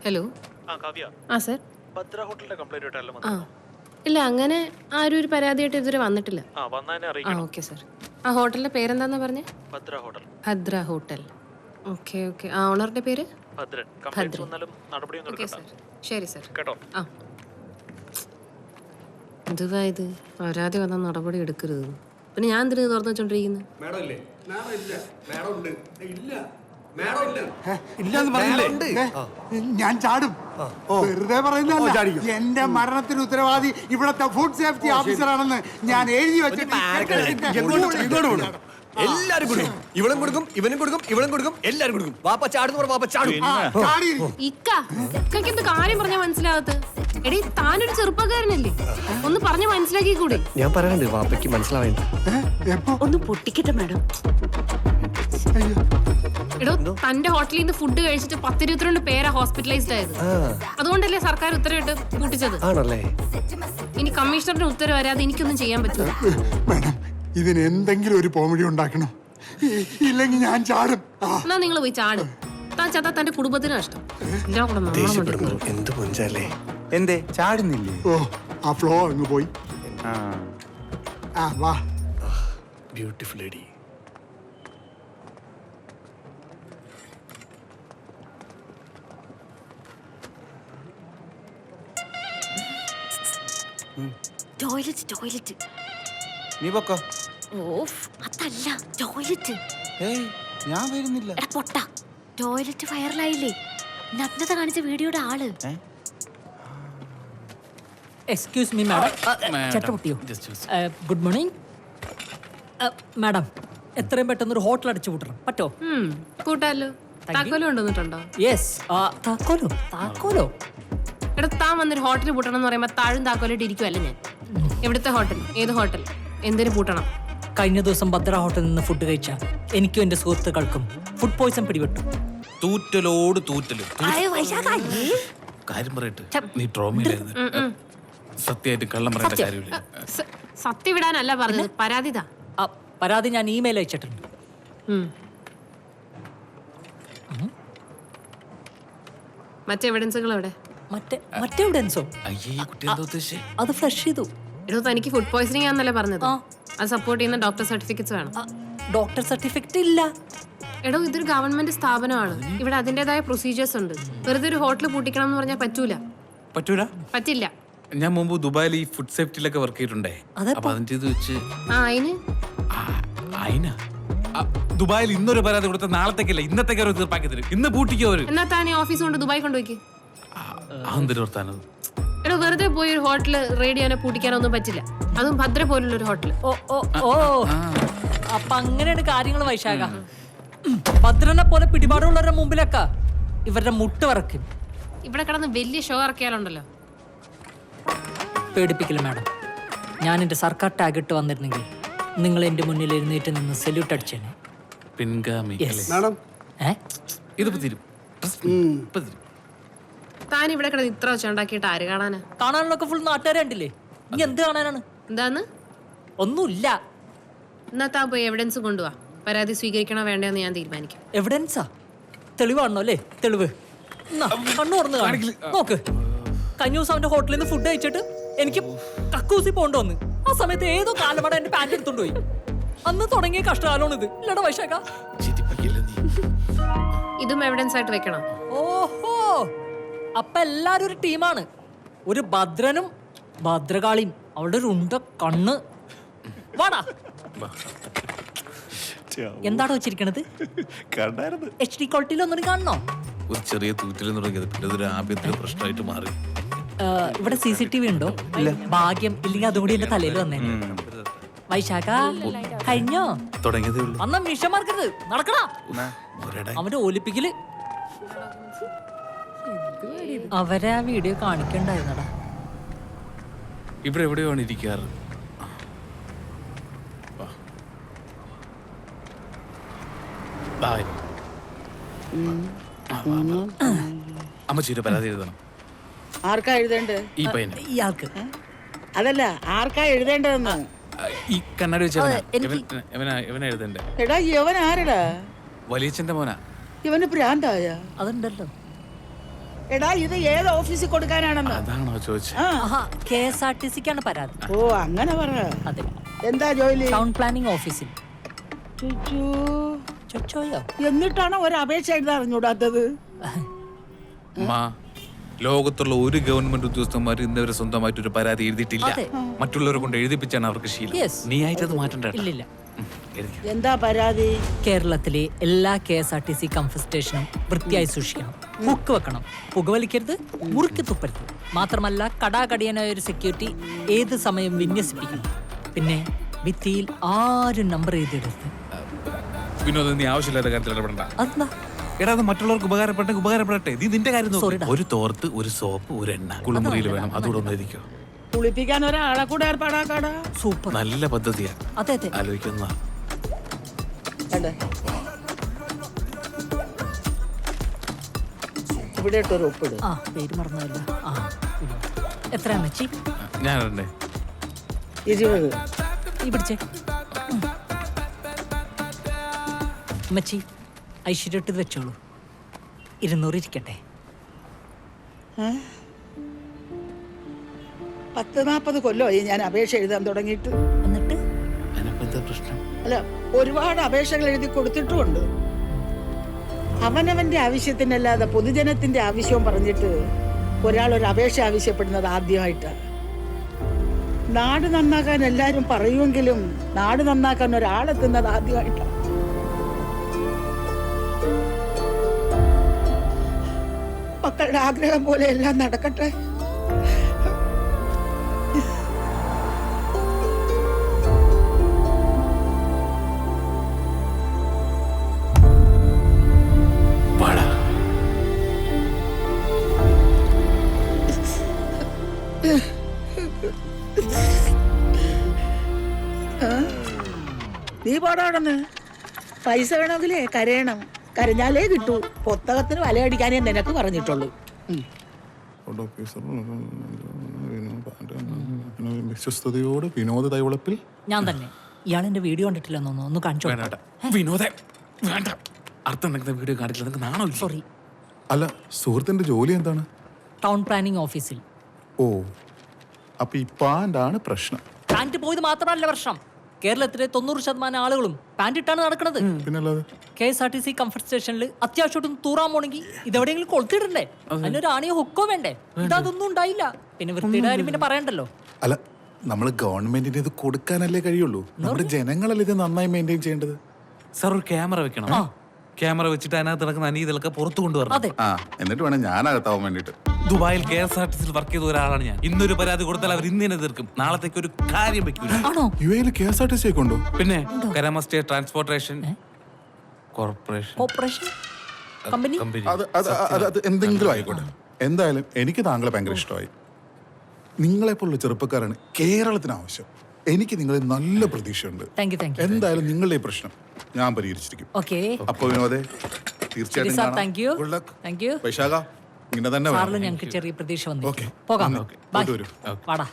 Hello. Kavya, sir. Bhadra ഹോട്ടലിന്റെ complaint ആയിട്ടല്ലോ ഇല്ല, അങ്ങനെ ആരും ഒരു പരാതിയായിട്ട് ഇതുവരെ വന്നിട്ടില്ല. Okay sir. ആ ഹോട്ടലിന്റെ പേരെന്താന്നാ പറഞ്ഞേ? Bhadra hotel. Bhadra hotel. Okay. ആ ഓണറുടെ പേര്? ഭദ്രൻ. Okay sir. ശരി സർ. കേട്ടോ. എന്തുവാ ഇത്? പരാതി വന്ന നടപടി എടുക്കരുത്. പിന്നെ ഞാൻ എന്തിനു തുറന്നു വെച്ചോണ്ടിരിക്കുന്നു? ഞാൻ ചാടും. വെറുതെ പറയുന്നല്ല, എന്റെ മരണത്തിന് ഉത്തരവാദി ഇവിടത്തെ ഫുഡ് സേഫ്റ്റി ഓഫീസറാണെന്ന് ഞാൻ എഴുതി വെച്ചിട്ട് എല്ലാരും കൊടുക്കും. ഇവളും കൊടുക്കും, ഇവനും കൊടുക്കും, ഇവളും കൊടുക്കും, എല്ലാരും കൊടുക്കും. വാപ്പ ചാടുന്നു, വാപ്പ ചാടും. ഇക്കെന്ത് കാര്യം പറഞ്ഞാ മനസ്സിലാകത്ത്? എടീ, താനൊരു ചെറുപ്പക്കാരനല്ലേ, ഒന്ന് പറഞ്ഞ് മനസ്സിലാക്കി കൂടെ? ഞാൻ പറയാനുണ്ട്, വാപ്പയ്ക്ക് മനസ്സിലാവേണ്ട. ഒന്ന് പൊട്ടിക്കട്ടെ മാഡം. എടോ, തന്റെ ഹോട്ടലിൽ നിന്ന് ഫുഡ് കഴിച്ചിട്ട് 10-22 പേരാ ഹോസ്പിറ്റലൈസ്ഡ് ആയത്. അതുകൊണ്ടല്ലേ സർക്കാർ ഉത്തരവിട്ട് കൂട്ടിച്ചത്. ഇനി കമ്മീഷണറിന്റെ ഉത്തരവ് വരാതെ എനിക്കൊന്നും ചെയ്യാൻ പറ്റില്ല. മാഡം, ഇതിന് എന്തെങ്കിലും ഒരു പോംവഴി ഉണ്ടാക്കണം, ഇല്ലെങ്കിൽ ഞാൻ ചാടും. എന്നാ നിങ്ങൾ പോയി ചാടും. താൻ ചത്താ തന്റെ കുടുംബത്തിന് നഷ്ടം. എന്ത് പൊഞ്ചല്ലേ. എന്തേ ചാടുന്നില്ലേ? ഓ, ആ ഫ്ലോ അങ്ങ് പോയി. വാ. Beautiful lady. ടോയ്ലറ്റ്. നീ പൊക്കോ. ഓഫ്, അതല്ല ടോയ്ലറ്റ്. ഏയ്, ഞാൻ വരുന്നില്ല. എടാ പൊട്ട, ടോയ്ലറ്റ് വൈറലായില്ലേ? നഗ്നത കാണിച്ച വീഡിയോയുടെ ആള്. Excuse me madam. ചട്ടപൊട്ടിയോ? Good morning madam. എത്രയും പെട്ടെന്ന് ഒരു ഹോട്ടൽ അടിച്ചു കൂട്ടണം, പറ്റോ? കൂട്ടാലോ. താക്കോലും കൊണ്ടുവന്നിട്ടുണ്ടോ? യെസ്. താക്കോലോ? എടാ, താൻ വന്നൊരു ഹോട്ടൽ പൂട്ടണം എന്ന് പറയുമ്പോ താഴും താക്കോലായിട്ട് ഇരിക്കുവല്ല ഞാൻ. എവിടുത്തെ ഹോട്ടൽ? ഏത് ഹോട്ടൽ? എന്തിനു പൂട്ടണം? കഴിഞ്ഞ ദിവസം ഭദ്ര ഹോട്ടലിൽ നിന്ന് ഫുഡ് കഴിച്ച എനിക്കും എന്റെ സുഹൃത്തുക്കൾക്കും ഫുഡ് പോയ്സൺ പിടിപെട്ടു. തൂറ്റലോട് തൂറ്റല്. കാര്യം പറയട്ടെ, നീ ട്രോമയിലായിരുന്നു. സത്യമായിട്ട് കള്ളം പറയേണ്ട കാര്യമില്ല. സത്യം വിടാനല്ല പറഞ്ഞത്, പരാതി. പരാതി ഞാൻ ഇമെയിൽ അയച്ചിട്ടുണ്ട്. മറ്റേ എവിഡൻസുകൾ എവിടെ? മറ്റേ എവിഡൻസോ? അത് ഫ്ലഷ് ചെയ്തു. എടോ, തനിക്ക് ഫുഡ് പോയ്സണിംഗ് ആണെന്നല്ലേ പറഞ്ഞത്? അത് സപ്പോർട്ട് ചെയ്യുന്ന ഡോക്ടർ സർട്ടിഫിക്കറ്റ്സ് വേണം. ഡോക്ടർ സർട്ടിഫിക്കറ്റ് ഇല്ല. എടോ, ഇതൊരു ഗവൺമെന്റ് സ്ഥാപനമാണ്. ഇവിടെ അതിന്റേതായ പ്രൊസീജിയേഴ്സ് ഉണ്ട്. വെറുതെ ഒരു ഹോട്ടൽ പൂട്ടിക്കണം എന്ന് പറഞ്ഞാൽ പറ്റില്ല. ഞാൻ മുമ്പ് ദുബായിൽ ഈ ഫുഡ് സേഫ്റ്റിയിലൊക്കെ വർക്ക് ചെയ്തിട്ടുണ്ടേ. അപ്പൊ അതിന്റെ ഇത് വെച്ച് ദുബായിൽ ഇന്നൊരു പരാതി കൊടുത്ത നാളത്തേക്കല്ല ഇന്നത്തേക്ക് അവർ തീർപ്പാക്കി തരും. ഇന്ന് പൂട്ടിക്കോ അവര്. എന്നാ താനേ ഓഫീസ് കൊണ്ട് ദുബായ് കൊണ്ടുപോയി. എടോ, വെറുതെ പോയി ഒരു ഹോട്ടൽ റെയ്ഡ് ചെയ്യാനോ പൂട്ടിക്കാനോ ഒന്നും പറ്റില്ല. അതും ഭദ്ര പോലുള്ള ഒരു ഹോട്ടൽ. അപ്പൊ അങ്ങനെയാണ് കാര്യങ്ങൾ. വൈശാഖ, ഭദ്രനെ പോലെ പിടിപാടുള്ളവരുടെ മുമ്പിലൊക്കെ ഇവരുടെ മുട്ട് വറക്കും. ഇവിടെ കിടന്ന് വലിയ ഷോ ഇറക്കിയാലുണ്ടല്ലോ. പേടിപ്പിക്കില്ല മാഡം. ഞാൻ എന്റെ സർക്കാർ ടാഗ് ഇട്ട് വന്നിരുന്നെങ്കിൽ നിങ്ങൾ എന്റെ മുന്നിൽ എഴുന്നേറ്റ് നിന്ന് സെല്യൂട്ട് അടിച്ചേനെ. താൻ ഇവിടെ കിടന്ന് ഇത്ര വെച്ച് ഉണ്ടാക്കിയിട്ട് ആര് കാണാനാ? കാണാനുള്ളൊക്കെ ഫുൾ നാട്ടുകാരെ കണ്ടില്ലേ? ഇനി എന്ത് കാണാനാണ്? എന്താന്ന്? ഒന്നുമില്ല. എന്നാ താൻ പോയി എവിഡൻസ് കൊണ്ടുപോവാ. പരാതി സ്വീകരിക്കണോ വേണ്ടെന്ന് ഞാൻ തീരുമാനിക്കും. എവിഡൻസാ? തെളിവാണോ? അല്ലേ തെളിവ്? കണ്ണു തുറന്ന് നോക്ക്. കഴിഞ്ഞ ദിവസം അവന്റെ ഹോട്ടലിൽ നിന്ന് ഫുഡ് കഴിച്ചിട്ട് എനിക്ക് കക്കൂസി പോണ്ടോന്ന്. ആ സമയത്ത് ഏതോ കാലമട എന്റെ പാൻറ് എടുത്തോണ്ട് പോയി. അന്ന് തുടങ്ങിയ കഷ്ടകാലമാണ് ഇത്. ഇല്ലടാ വൈശാഖ? ഇതും എവിഡൻസ് ആയിട്ട് വെക്കണം. ഓഹോ, അപ്പൊ എല്ലാരും ഒരു ടീമാണ്. ഒരു ഭദ്രനും ഭദ്രകാളിയും അവളുടെ ഒരു ഉണ്ട കണ്ണ്. വാടാ. എന്താണോ വെച്ചിരിക്കണത്? HD ക്വാളിറ്റിയിൽ ഒന്നും കാണണോ? ഒരു ചെറിയ തൂറ്റിൽ തുടങ്ങിയത് പിന്നെ അതൊരു ആഭ്യന്തര പ്രശ്നമായിട്ട് മാറി. ഇവിടെ CCTV ഉണ്ടോ? ഭാഗ്യം, ഇല്ലെങ്കിൽ അതുകൂടി എന്റെ തലയിൽ വന്നേ. വൈശാഖ, കഴിഞ്ഞോ? തുടങ്ങിയതേ ഉള്ളൂ. അന്നാ മിഷമാർക്കരുത്, നടക്കടാ. അവന്റെ ഒലിപ്പിക്കല് അവരെ ആ വീഡിയോ കാണിക്കണ്ടായിരുന്നടാ. ഇവിടെ എവിടെയാണ് ഇരിക്കാറ്? അമ്മച്ചീരെ പരാതി എഴുതണം. ആർക്കാ എഴുതേണ്ടത്? ഈ പയ്യന്. ഇയാൾക്ക് അതല്ല, ആർക്കാ എഴുതേണ്ടതെന്ന്. ഈ കണ്ണാടി വെച്ച ഇവനാ എഴുതണ്ടേ? എടാ, ഇവൻ ആരടാ? വലിയച്ഛന്റെ മോനാ. ഇവന് ഭ്രാന്തായ? അതുണ്ടല്ലോ. എടാ ഇത് ഏത് ഓഫീസിൽ കൊടുക്കാനാണെന്ന് അതാണോ ചോദിച്ചത്? ആ KSRTCക്കാണ് പരാതി. ഓ അങ്ങനെ പറ. അതെ, എന്താ ജോലി? ടൗൺ പ്ലാനിംഗ് ഓഫീസിൽ. ചുച്ചൂ. ചൊച്ചോയോ? എന്നിട്ടാണോ ഒരു അപേക്ഷ എഴുതാൻ അറിഞ്ഞൂടാത്തത്? അമ്മ, ലോകത്തുള്ള ഒരു ഗവൺമെന്റ് ഉദ്യോഗസ്ഥന്മാർ ഇന്നവരെ സ്വന്തമായിട്ട് ഒരു പരാതി എഴുതിയിട്ടില്ല. അതെ. മറ്റുള്ളവരെ കൊണ്ട് എഴുതിപ്പിച്ചാണ് അവർക്ക് ശീലം. Yes. നീ ആയിട്ട് അത് മാറ്റണ്ട. ഇല്ലില്ല. എന്താ പരാതി? കേരളത്തിലെ എല്ലാ KSRTC കംഫർട്ട് സ്റ്റേഷനും വൃത്തിയായി സൂക്ഷിക്കണം. ഹുക്ക് വെക്കണം, പുകവലിക്കരുത്, മുറുക്കി തുപ്പരുത്. മാത്രമല്ല കടാകടിയനായ ഒരു സെക്യൂരിറ്റി ഏത് സമയം വിന്യസിപ്പിക്കണം. പിന്നെ ഭിത്തിയിൽ ആരും നമ്പർ എഴുതിയിടരുത്. വിനോദം, നീ ആവശ്യമില്ലാത്ത കാര്യത്തിൽ ഇടപെടണ്ട. അതെന്താ? എടാ, അത് മറ്റുള്ളവർക്ക് ഉപകാരപ്പെടട്ടെ. നീ നിന്റെ കാര്യം നോക്ക്. Sorry ടാ. ഒരു തോർത്ത്, ഒരു സോപ്പ്, ഒരു എണ്ണ കുളിമുറിയിൽ വേണം. അതുകൂടെ ഒന്ന് എഴുതിക്കോ. കുളിപ്പിക്കാൻ ഒരാളെ കൂടെ ഏർപ്പാടാക്കാടാ. സൂപ്പർ. നല്ല പദ്ധതിയാ. അതെ അതെ. ആലോചിക്കുന്ന കണ്ടേ? ഇവിടെ ഇട്ടൊരു ഒപ്പിട്. ആ പേര് മറന്നല്ല. ആ എത്രയാ മച്ചി? ഞാൻ ഇടണ്ടേ? 20. ഈ പിടിച്ചേ. മച്ചി ഐശ്വര്യട്ട് ഇത് വെച്ചോളൂ. 200 ഇരിക്കട്ടെ. 40-40 കൊല്ലമായി ഞാൻ അപേക്ഷ എഴുതാൻ തുടങ്ങിയിട്ട്. എന്നിട്ട് അതിനെന്താ പ്രശ്നം? അല്ല, ഒരുപാട് അപേക്ഷകൾ എഴുതി കൊടുത്തിട്ടുമുണ്ട്. അവനവന്റെ ആവശ്യത്തിനല്ലാതെ പൊതുജനത്തിന്റെ ആവശ്യവും പറഞ്ഞിട്ട് ഒരാൾ ഒരു അപേക്ഷ ആവശ്യപ്പെടുന്നത് ആദ്യമായിട്ടാണ്. നാട് നന്നാക്കാൻ എല്ലാരും പറയുമെങ്കിലും നാട് നന്നാക്കാൻ ഒരാളെത്തുന്നത് ആദ്യമായിട്ടാണ്. മക്കളുടെ ആഗ്രഹം പോലെ എല്ലാം നടക്കട്ടെ. നീ പാടാണെന്ന് പൈസ വേണമെങ്കിലേ കരയണം. കരഞ്ഞാലേ കിട്ടൂ. പുസ്തകത്തിന് വലയടിക്കാനേ നിനക്ക് പറഞ്ഞിട്ടുള്ളൂ. വിശ്വസ്തയോട് വിനോദ തൈവളപ്പിൽ ഞാൻ തന്നെ. ഇയാളെന്റെ വീഡിയോ കണ്ടിട്ടില്ലെന്നോ? ഒന്ന് കാണിച്ചോ. വിനോദ വേണ്ട. അർത്ഥം ഉണ്ടെങ്കിൽ വീഡിയോ കാണിച്ചില്ല. നിങ്ങൾക്ക് നാണോ? സോറി. അല്ല, സുഹൃത്തിന്റെ ജോലി എന്താണ്? ടൗൺ പ്ലാനിംഗ് ഓഫീസിൽ. ഓ, അപ്പൊ ഈ പാൻ്റാണ് പ്രശ്നം. പാന്റ് പോയത് മാത്രമല്ല പ്രശ്നം. കേരളത്തിലെ 90% ആളുകളും പാന്റ് ഇട്ടാണ് നടക്കുന്നത്. പിന്നല്ലാതെ KSRTC കംഫർട്ട് സ്റ്റേഷനിൽ അത്യാവശ്യമായിട്ടും തൂറാൻ പോണെങ്കിൽ ഇതെവിടെയെങ്കിലും കൊളുത്തിടണ്ടേ? അതിനൊരു ആണിയോ ഹുക്കോ വേണ്ടേ? ഇതൊന്നും ഉണ്ടായില്ല. പിന്നെ വൃത്തിയുടെ കാര്യം പിന്നെ പറയണ്ടല്ലോ. അല്ല, നമ്മൾ ഗവൺമെന്റിന് ഇത് കൊടുക്കാനല്ലേ കഴിയുള്ളൂ. നമ്മുടെ ജനങ്ങളല്ലേ ഇത് നന്നായി മെയിൻറ്റെയിൻ ചെയ്യേണ്ടത്. സാർ, ഒരു ക്യാമറ വെക്കണം. ക്യാമറ വെച്ചിട്ട് അതിനകത്ത് നടക്കുന്ന അനീതികളൊക്കെ പുറത്തു കൊണ്ടുവരണം. അതെ. എന്നിട്ട് വേണം ഞാനകത്താവാൻ വേണ്ടിട്ട്. ദുബായിൽ KSRTC വർക്ക് ചെയ്ത ഒരാളാണ് ഞാൻ. ഇന്നൊരു പരാതി കൊടുത്താൽ അവർ ഇന്ന് തന്നെ തീർക്കും. നാളത്തേക്ക് ഒരു കാര്യം വെക്കൂല. ആണോ? UAE KSRTC ഒക്കെ ഉണ്ടോ? പിന്നെ Karama state transportation corporation corporation company. അത് എന്തെങ്കിലും ആയിക്കോട്ടെ. എന്തായാലും എനിക്ക് താങ്കളെ ഭയങ്കര ഇഷ്ടമായി. നിങ്ങളെപ്പോലുള്ള ചെറുപ്പക്കാരാണ് കേരളത്തിന് ആവശ്യം. എനിക്ക് നിങ്ങളിൽ നല്ല പ്രതീക്ഷയുണ്ട്. Thank you. എന്തായാലും നിങ്ങളുടെ ഈ പ്രശ്നം ഞാൻ പരിഹരിച്ചിരിക്കും. ഓക്കെ. അപ്പൊ വിനോദേ, തീർച്ചയായിട്ടും സാർ, കാണാം. Thank you. Good luck. Thank you. Vaishakh, ഇങ്ങനെ തന്നെ സാറിൽ വേണം. ഞങ്ങൾക്ക് ചെറിയ പ്രതീക്ഷ വന്നു. ഓക്കെ. പോകാം. ഓക്കെ. ബൈ. പോയിട്ട് വരൂ. വാടാ.